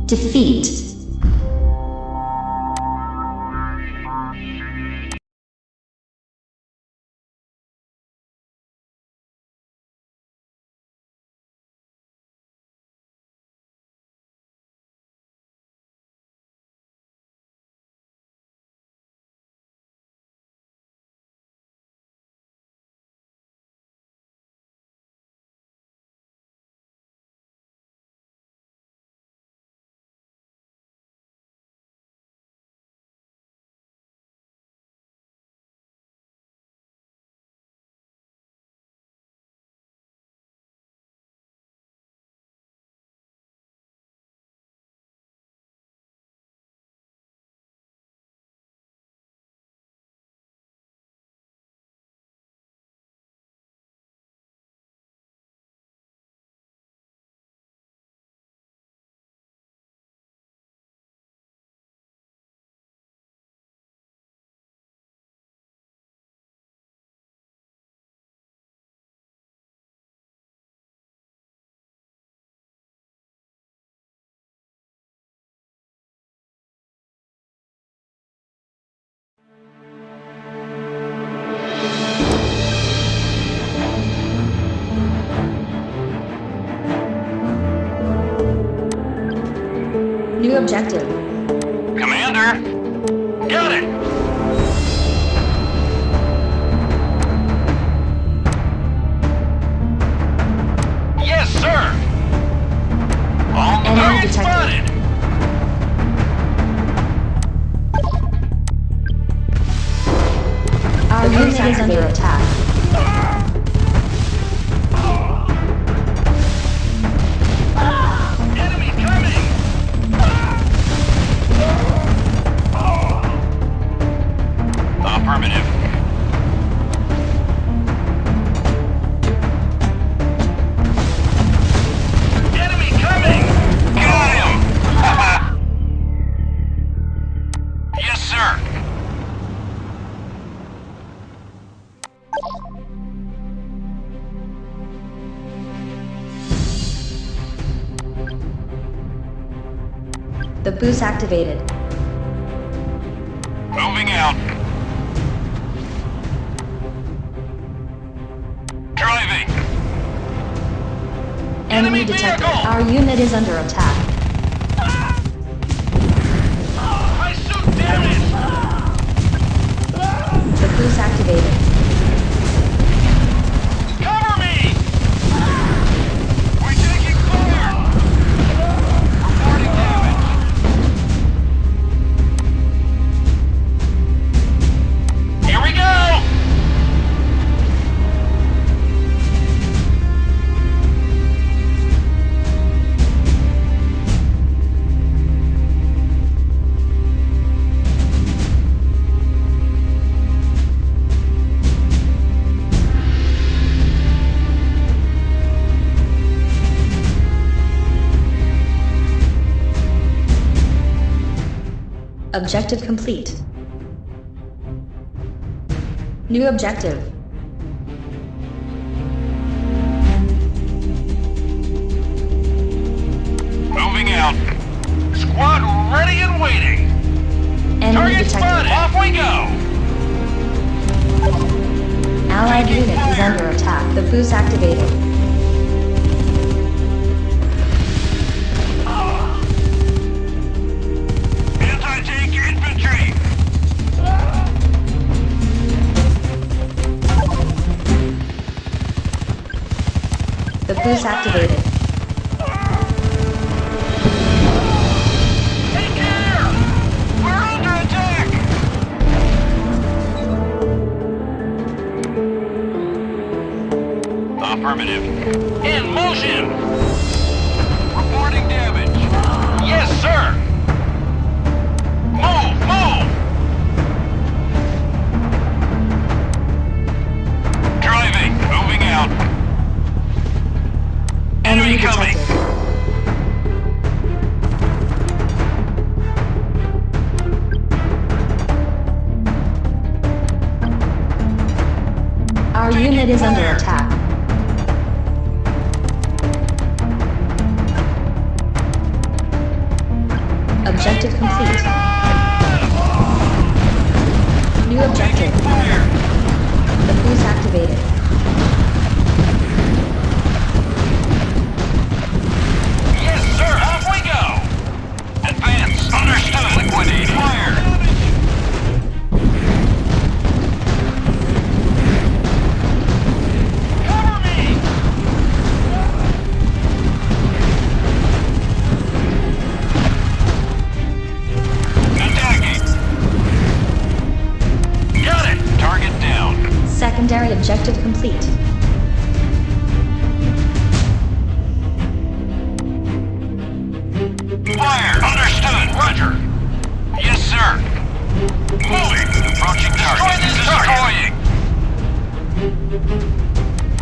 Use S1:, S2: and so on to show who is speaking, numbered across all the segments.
S1: Defeat. New objective.
S2: Commander! Got it! Yes, sir! On the
S1: Enemy
S2: move,
S1: detected.
S2: spotted!
S1: Our unit is under attack.
S2: Enemy coming! Affirmative. Enemy coming! Got him! Yes, sir!
S1: The boost activated.
S2: Moving out. Driving.
S1: Enemy
S2: Enemy
S1: detected.
S2: vehicle!
S1: Our unit is under attack.
S2: My suit damaged!
S1: The boost activated.
S2: Cover me! We're taking fire! Reporting damage. Here we go!
S1: Objective complete. New objective.
S2: Moving out. Squad ready and waiting.
S1: Enemy
S2: Target
S1: detected.
S2: spotted. Off we go.
S1: Allied unit is under attack. The boost activated.
S2: Anti-tank infantry.
S1: The boost activated.
S2: Take care. We're under attack. Affirmative. In motion. Reporting damage. Yes, sir. Move, move. Driving. Moving out.
S1: Enemy
S2: coming.
S1: detected. Our unit is under attack. Objective complete. New objective. The boost activated.
S2: Yes, sir. Off we go. Advance. Understood. Liquidate. Fire. Cover me. Attacking. Got it. Target down.
S1: Secondary objective complete.
S2: Fire. Understood. Roger. Yes, sir. Moving. Approaching target. Destroying.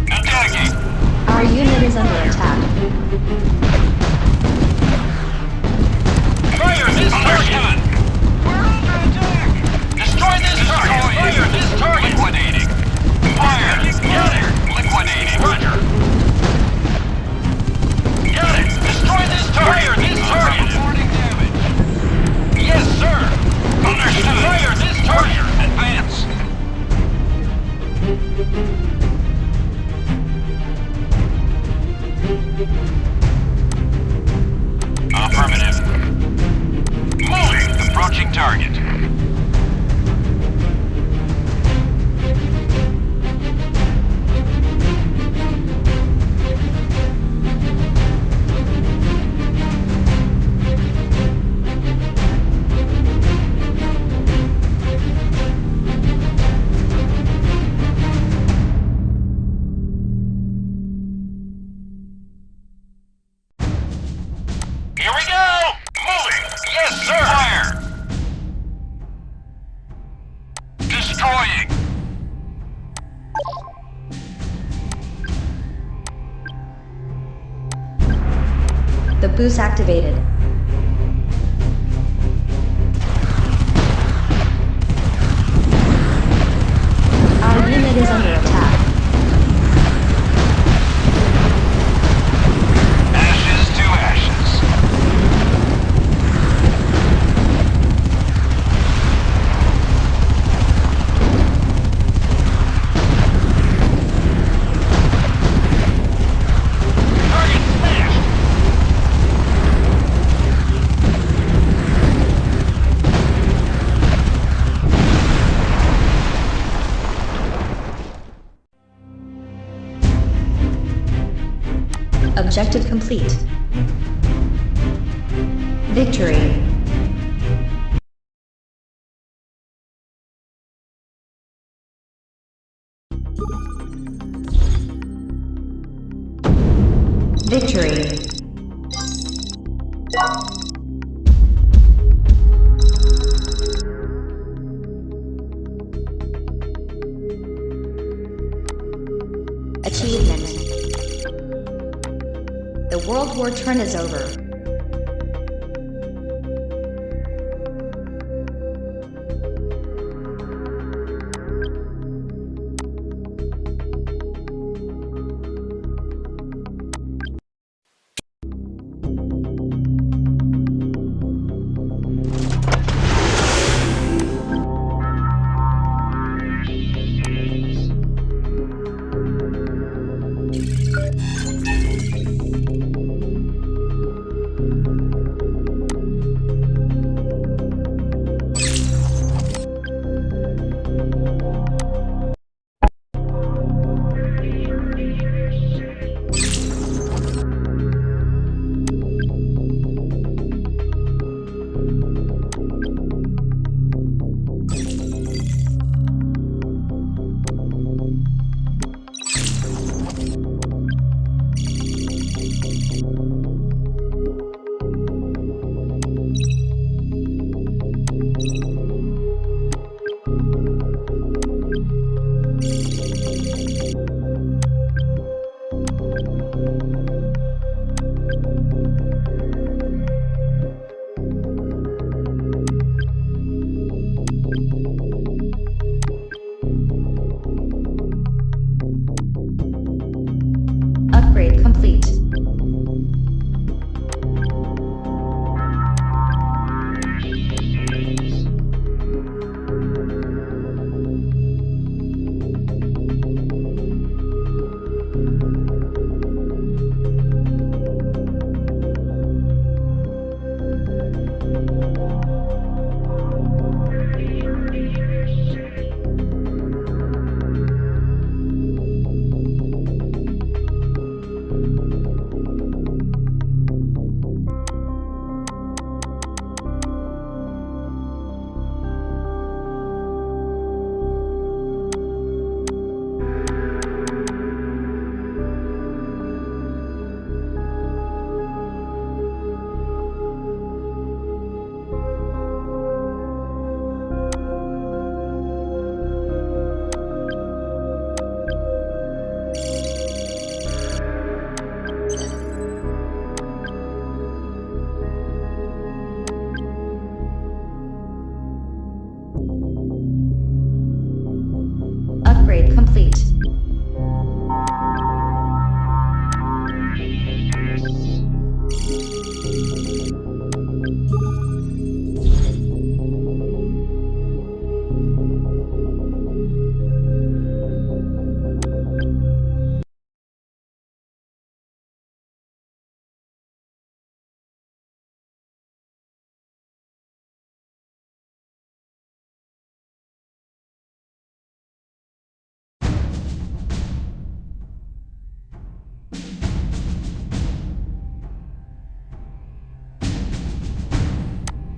S2: Attacking.
S1: Our unit is under attack.
S2: Fire this target. We're under attack. Destroy this target. Fire this target. Liquidating. Fire. Got it. Liquidating. Roger. Got it. Destroy this target. Fire this target. Reporting damage. Yes, sir. Understood. Fire this target. Advance. Affirmative. Moving. Approaching target. Here we go! Moving! Yes, sir! Fire! Destroying!
S1: The boost activated. Our unit is under attack.
S2: Ashes to ashes. Target smashed!
S1: Objective complete. Victory. Victory. Achievement. The World War turn is over.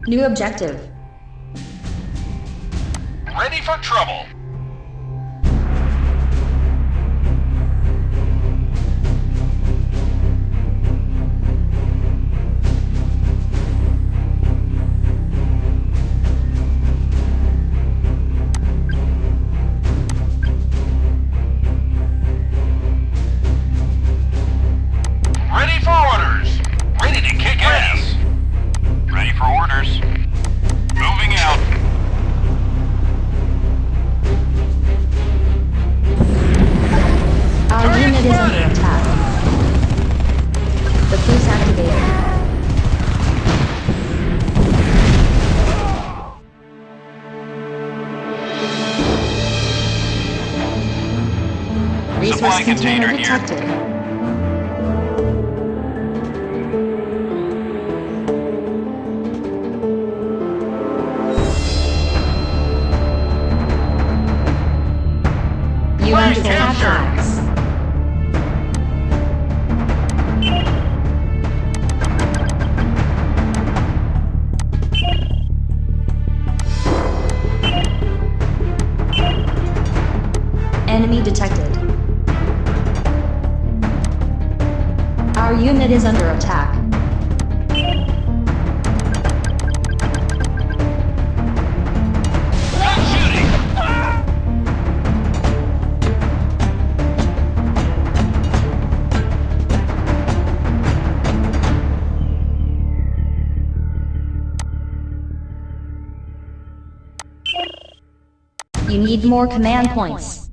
S1: New objective.
S2: Ready for trouble. Ready for orders. Ready to kick ass. Ready for orders. Moving out.
S1: Our unit is under attack. The boost activated. Resource
S2: Supply
S1: container
S2: container here.
S1: detected. You enter attacks. Enemy detected. Our unit is under attack.
S2: Good shooting.
S1: You need more command points.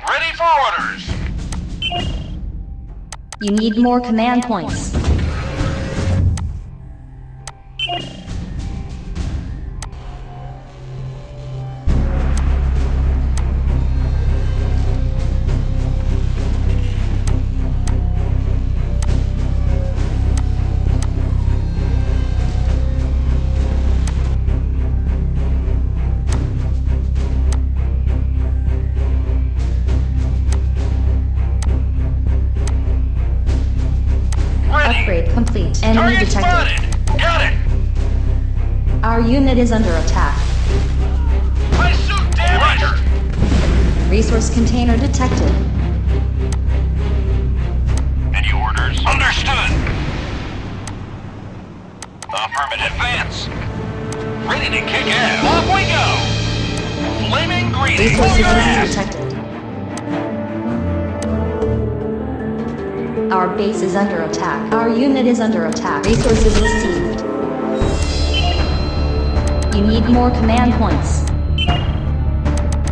S2: Ready for orders.
S1: You need more command points.
S2: Ready.
S1: Upgrade complete. Enemy
S2: Target
S1: detected.
S2: spotted. Got it.
S1: Our unit is under attack.
S2: My suit damaged. Roger.
S1: Resource container detected.
S2: Any orders? Understood. Affirmative advance. Ready to kick ass. Off we go. Flaming green.
S1: Resource
S2: Move your
S1: container
S2: ass.
S1: detected. Our base is under attack. Our unit is under attack. Resources received. You need more command points.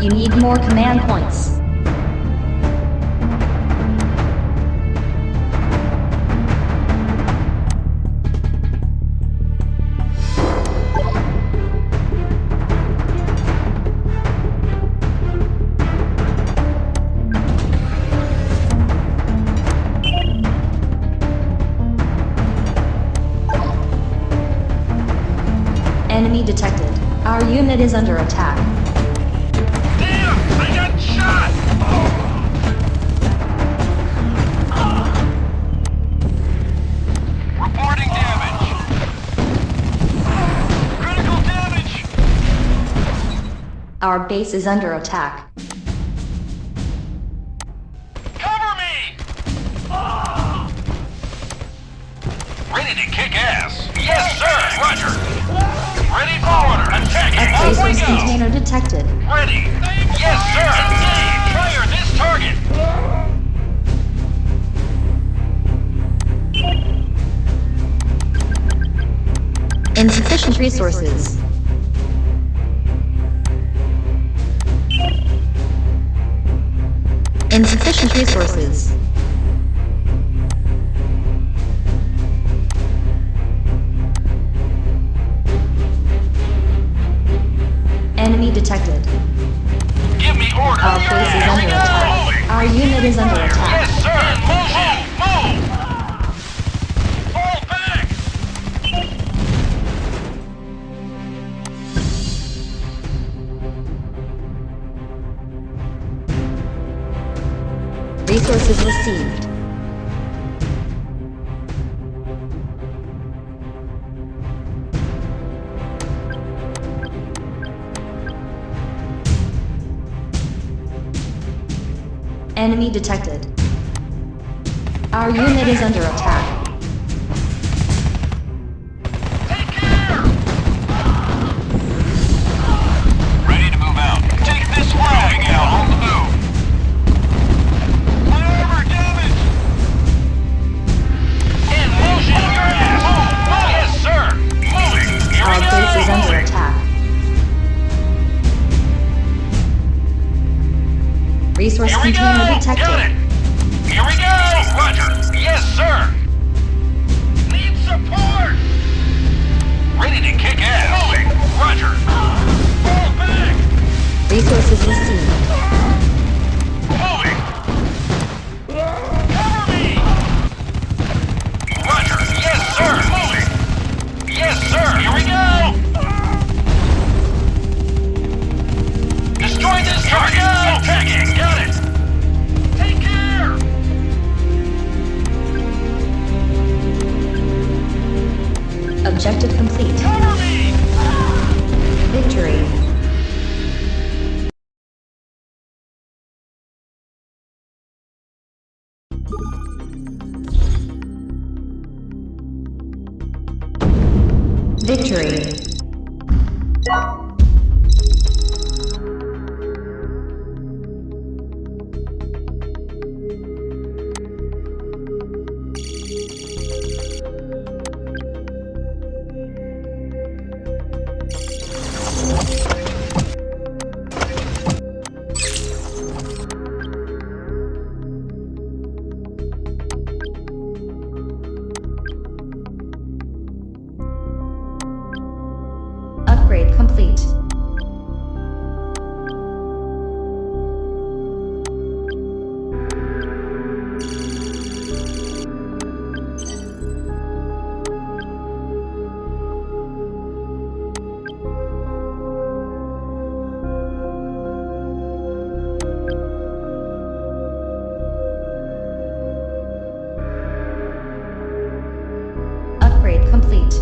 S1: You need more command points. Enemy detected. Our unit is under attack.
S2: Damn! I got shot! Reporting damage. Critical damage!
S1: Our base is under attack.
S2: Cover me! Ready to kick ass. Yes, sir! Roger! Ready for order! Attacking!
S1: A
S2: Off we
S1: resource
S2: go!
S1: container detected.
S2: Ready! Yes, sir! Engage! Fire this target!
S1: Insufficient resources. Insufficient resources. Enemy detected.
S2: Give me order!
S1: Our base is
S2: Here we
S1: under
S2: go!
S1: attack. Our unit is under attack.
S2: Yes, sir! Move! Fall back!
S1: Resources received. Enemy detected. Our unit is under attack.
S2: Take care! Ready to move out. Take this flag out on the move. My armor damaged! In motion! Move! Yes, sir! Moving! Here
S1: Our
S2: we go!
S1: base is under attack. Resource
S2: Here we
S1: container
S2: go!
S1: detected.
S2: Got it! Here we go! Roger! Yes, sir! Need support! Ready to kick ass! Moving! Roger! Fall back!
S1: Resources received.
S2: Moving! Cover me! Roger! Yes, sir! Moving! Yes, sir! Here we go! Destroy this target! Attacking! Got it! Take care!
S1: Objective complete.
S2: Cover me!
S1: Victory. Victory. Upgrade complete. Upgrade complete.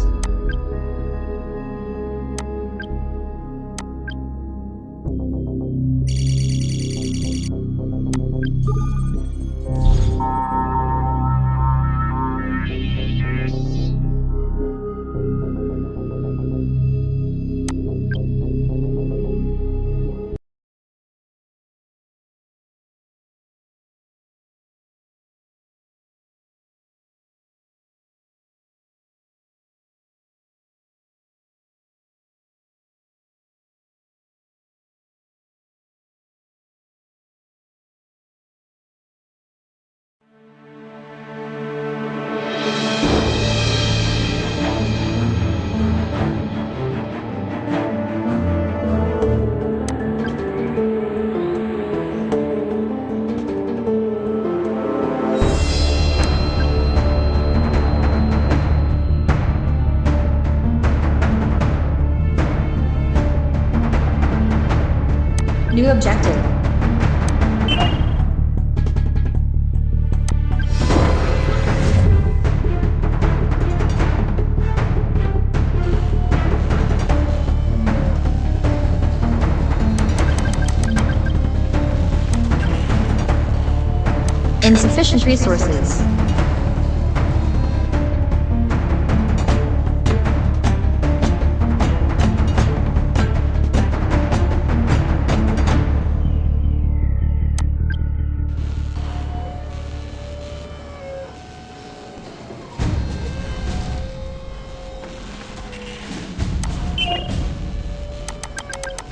S1: New objective. Insufficient resources.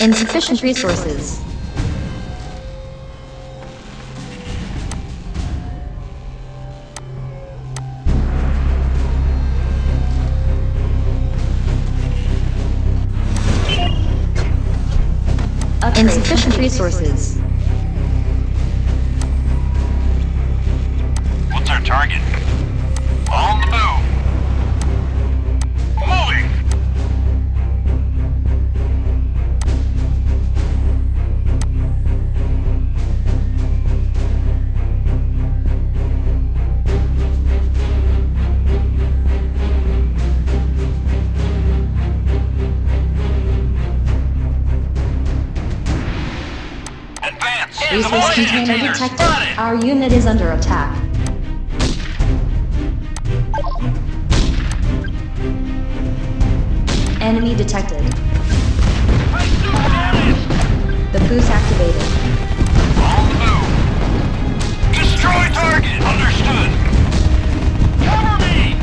S1: Insufficient resources. Insufficient resources.
S2: What's our target? On the move! Moving! Advance! Man, the
S1: Resource
S2: militia
S1: container
S2: container
S1: detected.
S2: spotted!
S1: Our unit is under attack. Enemy detected.
S2: I do damage!
S1: The boost activated.
S2: On the move! Destroy target! Understood! Cover me!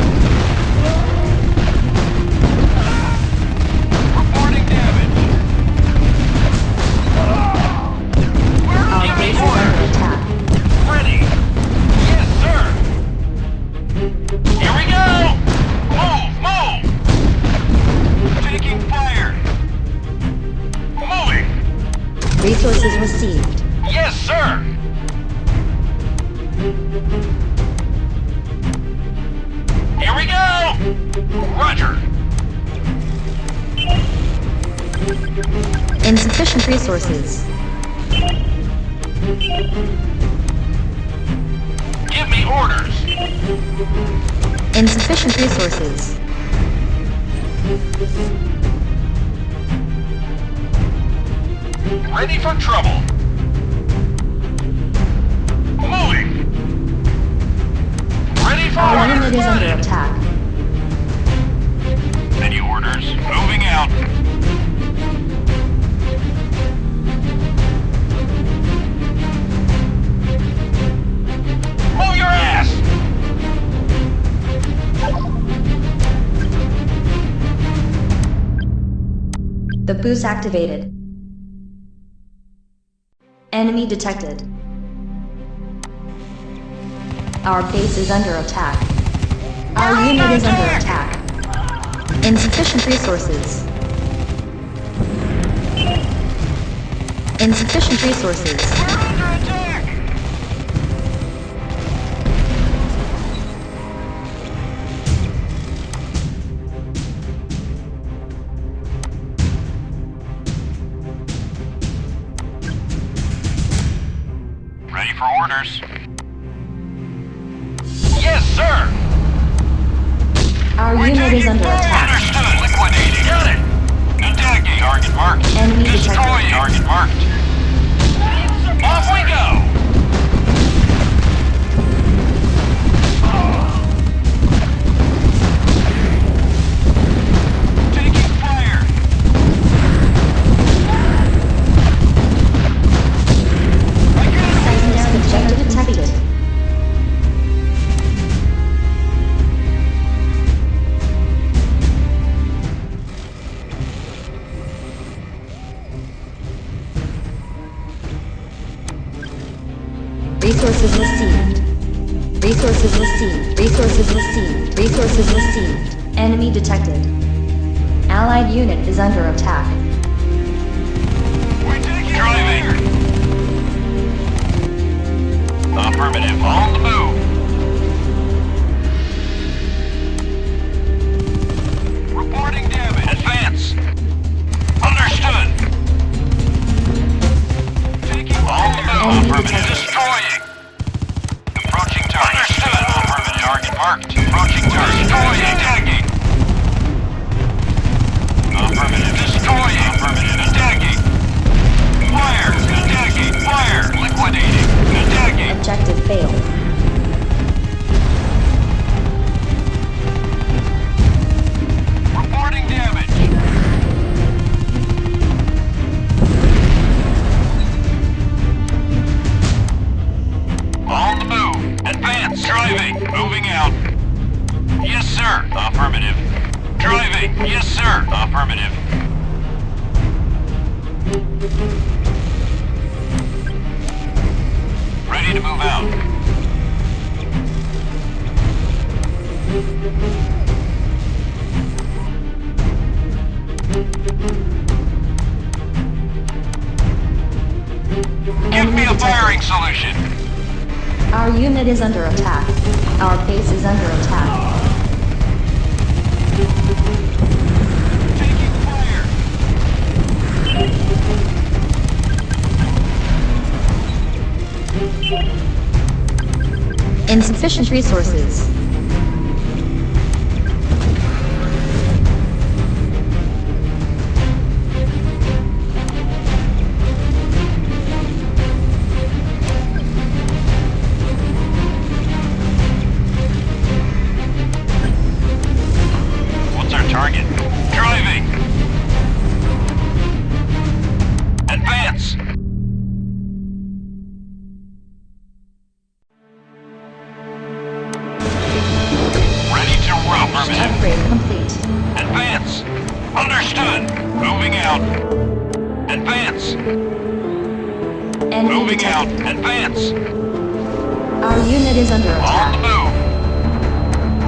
S2: Reporting damage!
S1: Our
S2: Give me
S1: base is under
S2: orders!
S1: attack.
S2: Ready! Yes, sir! Here we go! Move! Taking fire! Moving!
S1: Resources received.
S2: Yes, sir! Here we go! Roger!
S1: Insufficient resources.
S2: Give me orders!
S1: Insufficient resources.
S2: Ready for trouble! Moving! Ready for
S1: Our
S2: orders!
S1: unit is under
S2: Spotted.
S1: attack.
S2: Any orders? Moving out! Move your ass!
S1: The boost activated. Enemy detected. Our base is under attack. Our
S2: We're
S1: unit
S2: under
S1: is under
S2: attack.
S1: attack. Insufficient resources. Insufficient resources.
S2: We're under attack! Ready for orders? Yes, sir!
S1: Our unit is under attack.
S2: Understood. Liquidating. Got it. Attacking. Target marked.
S1: Enemy
S2: Destroy.
S1: detected.
S2: Target marked. Off we go. Taking fire. I got it.
S1: Secondary objective detected. Resources received. Resources received. Resources received. Resources received. Enemy detected. Allied unit is under attack.
S2: We're taking driving. Affirmative. On the move. Reporting damage. Advance. Understood. Taking on the move.
S1: Enemy
S2: Affirmative.
S1: detected.
S2: Destroying. Approaching target. Understood. Affirmative. Target marked. Approaching target. Destroying. Attacking. Affirmative. Destroying. Affirmative. Attacking. Fire. Attacking. Fire. Liquidating. Attacking.
S1: Objective failed.
S2: Reporting damage. On the move. Advance. Driving. Moving out. Yes, sir. Affirmative. Driving. Yes, sir. Affirmative. Ready to move out. Give me
S1: Enemy
S2: a
S1: detected.
S2: firing solution.
S1: Our unit is under attack. Our base is under attack.
S2: Taking fire.
S1: Insufficient resources.
S2: Moving out. Advance.
S1: Enemy
S2: Moving out.
S1: detected.
S2: Advance.
S1: Our unit is under
S2: On the
S1: attack.
S2: move.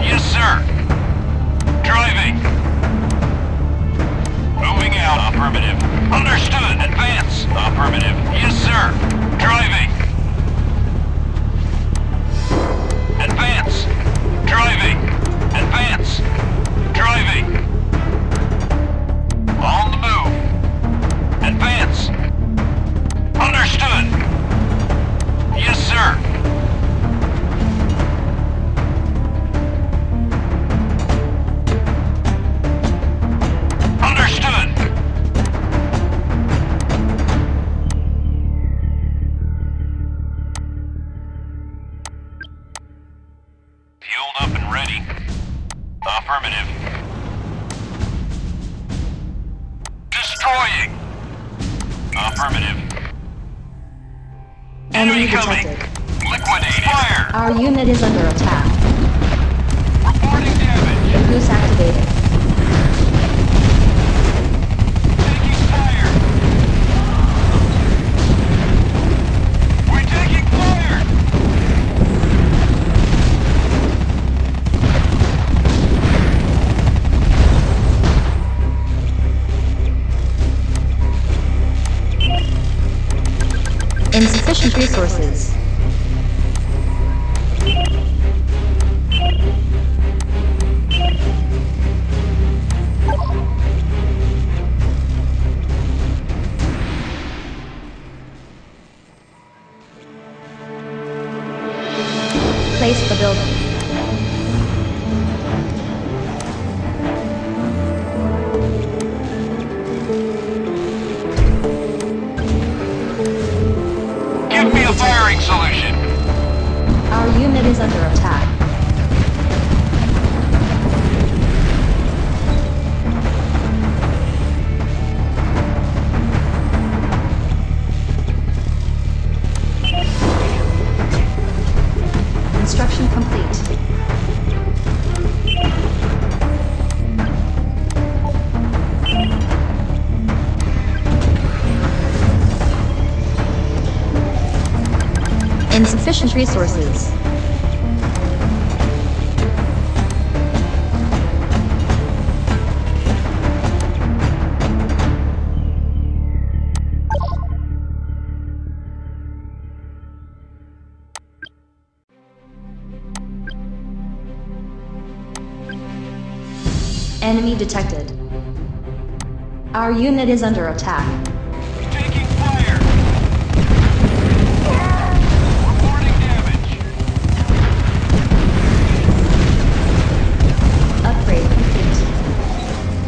S2: Yes, sir. Driving. Moving out. Affirmative. Understood. Advance. Affirmative. Yes, sir. Driving. Advance. Driving. Advance. Driving. On the move. Advance. Understood. Yes, sir. Understood. Fueled up and ready. Affirmative. Destroying. Affirmative.
S1: Enemy
S2: coming.
S1: detected.
S2: Liquidating. Fire.
S1: Our unit is under attack.
S2: Reporting damage.
S1: The goose activated.
S2: Taking fire. We're taking fire.
S1: Insufficient resources. Place the building.
S2: Give me a firing solution.
S1: Our unit is under attack. Construction complete. Insufficient resources. Enemy detected. Our unit is under attack.
S2: Taking fire. Reporting damage.
S1: Upgrade complete.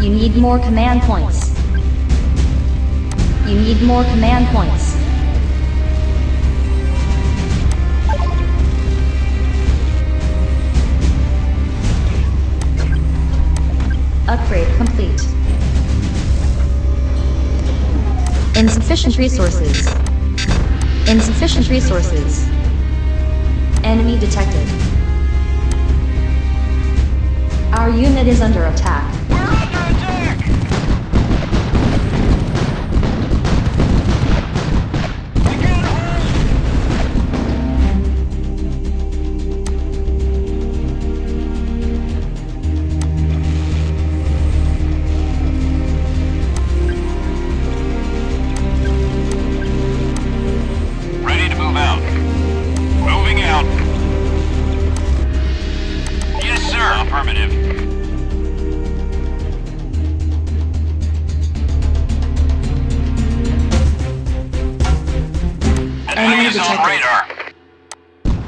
S1: You need more command points. You need more command points. Upgrade complete. Insufficient resources. Insufficient resources. Enemy detected. Our unit is under attack.
S2: We're under attack. We got hold. Ready to move out. Moving out. Yes, sir. Affirmative.
S1: Enemy
S2: Eyes on
S1: detected.
S2: radar.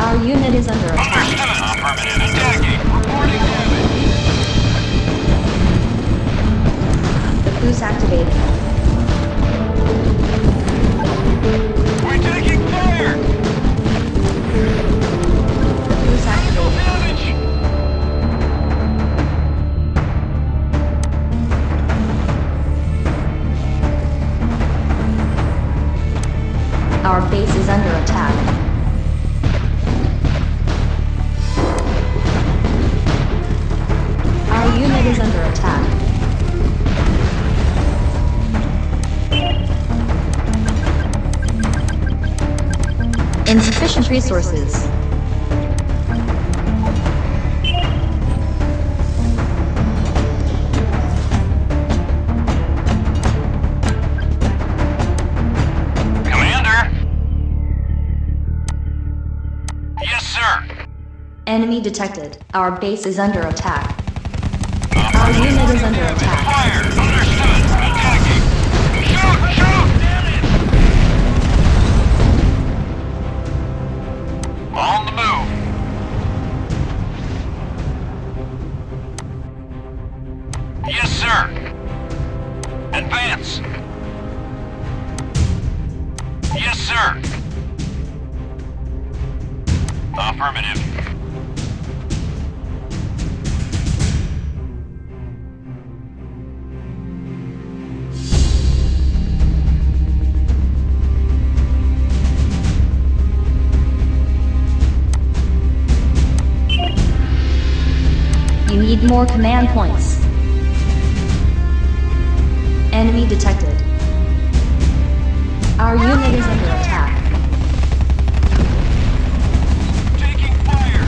S1: Our unit is under attack.
S2: Understood. Affirmative. Attacking. Reporting damage.
S1: The goose activated.
S2: We're taking fire.
S1: The goose
S2: Critical
S1: activated.
S2: damage.
S1: Insufficient resources.
S2: Commander? Yes, sir.
S1: Enemy detected. Our base is under attack. Our unit is under attack.
S2: Fire! Understood! Attacking! Shoot! Shoot! Damn it! On the move! Yes, sir! Advance! Yes, sir! Affirmative.
S1: You need more command points. Enemy detected. Our unit is under attack.
S2: Taking fire!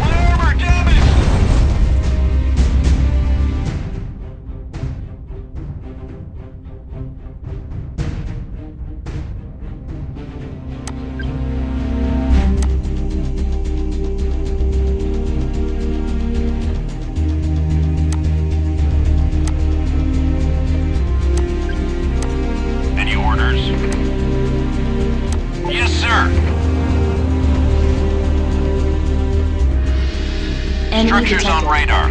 S2: My armor damaged! Any orders? Yes, sir.
S1: Enemy
S2: Structures on
S1: detected.
S2: radar.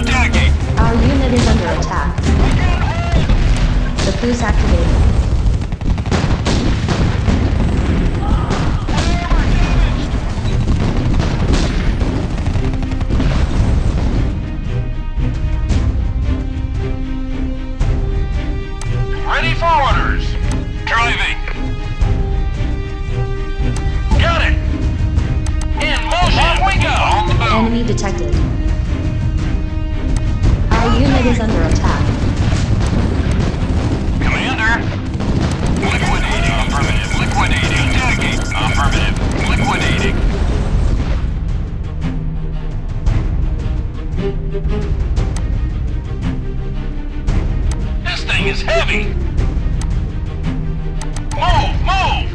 S2: Attacking!
S1: Our unit is under attack. The boost activated.
S2: Ready for orders. Driving. Got it. In motion. Off we go. On the move.
S1: Enemy detected. Our unit is under attack.
S2: Commander. Liquidating. Affirmative. Liquidating. Attacking. Affirmative. Liquidating. This thing is heavy. Move! Move!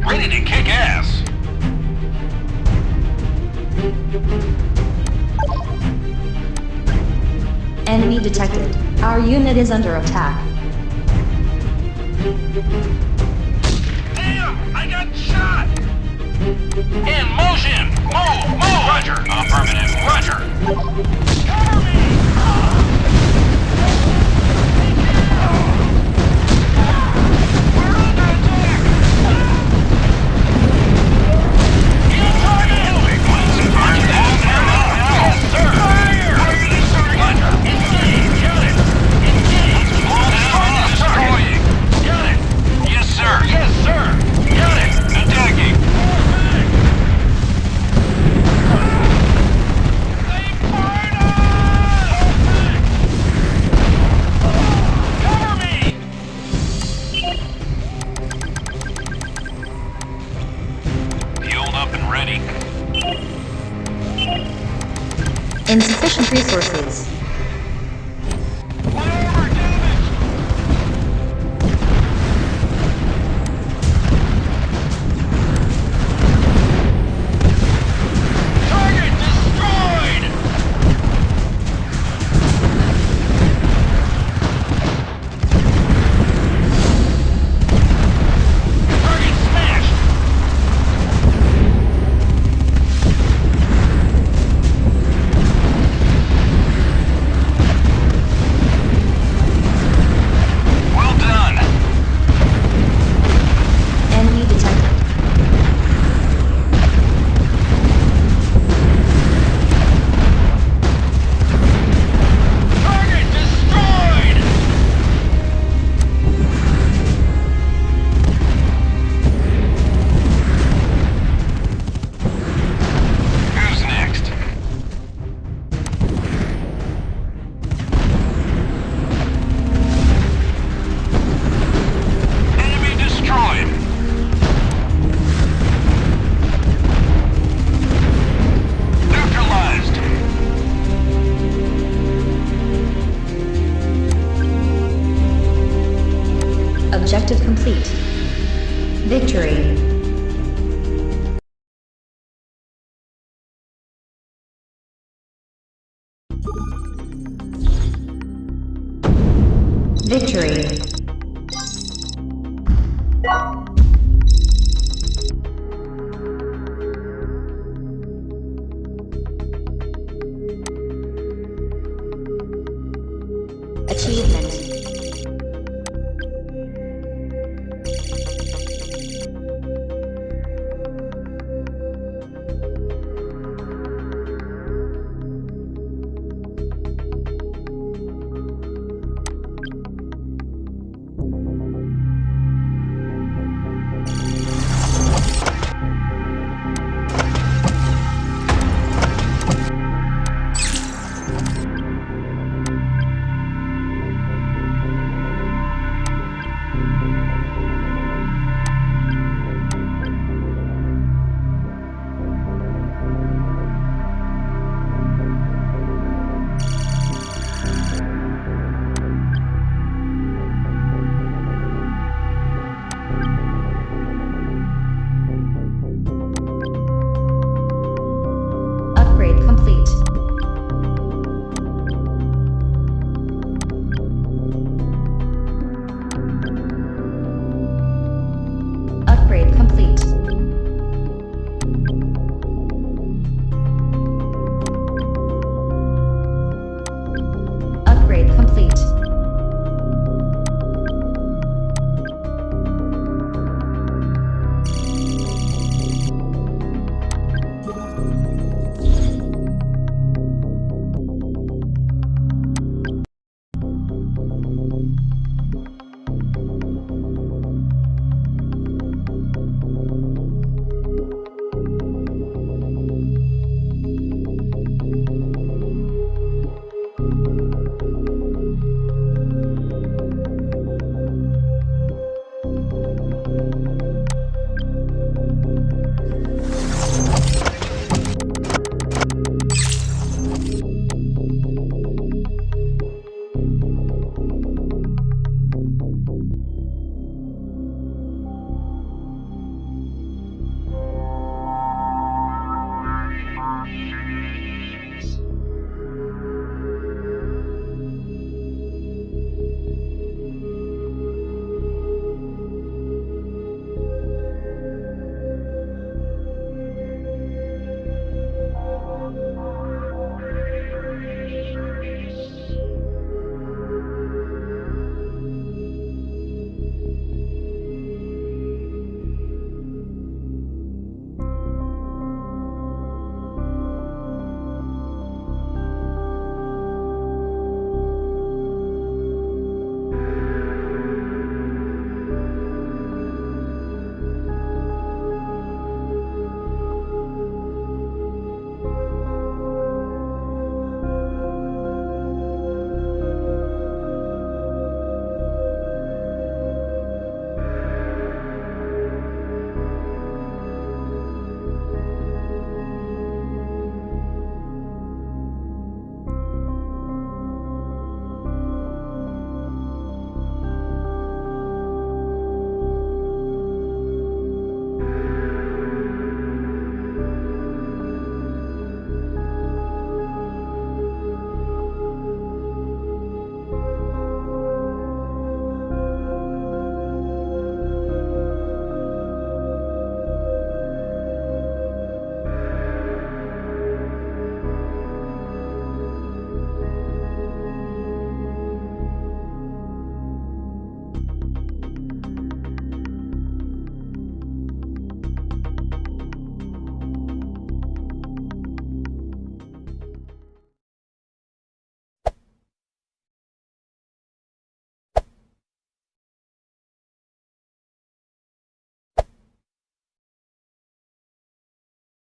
S2: Ready to kick ass.
S1: Enemy detected. Our unit is under attack.
S2: Damn! I got shot! In motion! Move! Move! Roger! Affirmative. Roger! Cover me! We're under attack! Get target! Fire! Yes, sir! Fire! Roger! Engage! Got it! Engage! Destroying! Got it! Yes, sir! Yes, sir! Got it! Attacking! They fired us! Cover me! Fueled up and ready.
S1: Insufficient resources.
S2: My armor damaged! Target destroyed! Target smashed!
S1: complete. Victory. Victory.